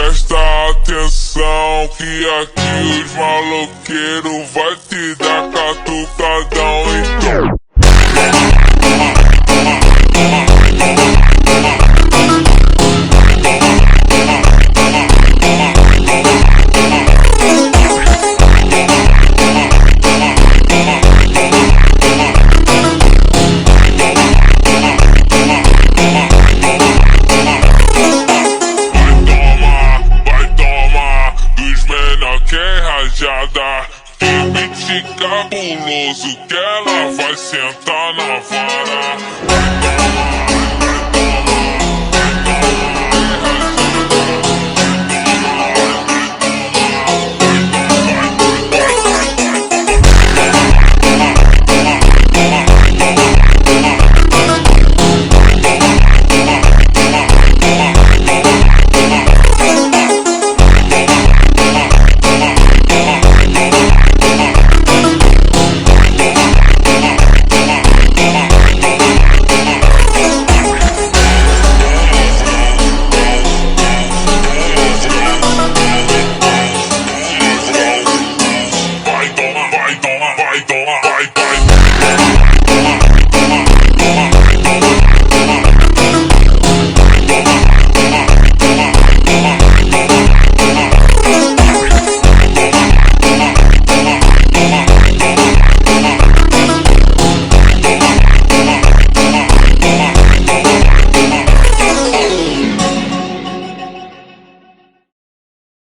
Presta atenção que aqui os maloqueiros vai te dar catucadão, então. Que beat cabuloso que ela vai sentar na van.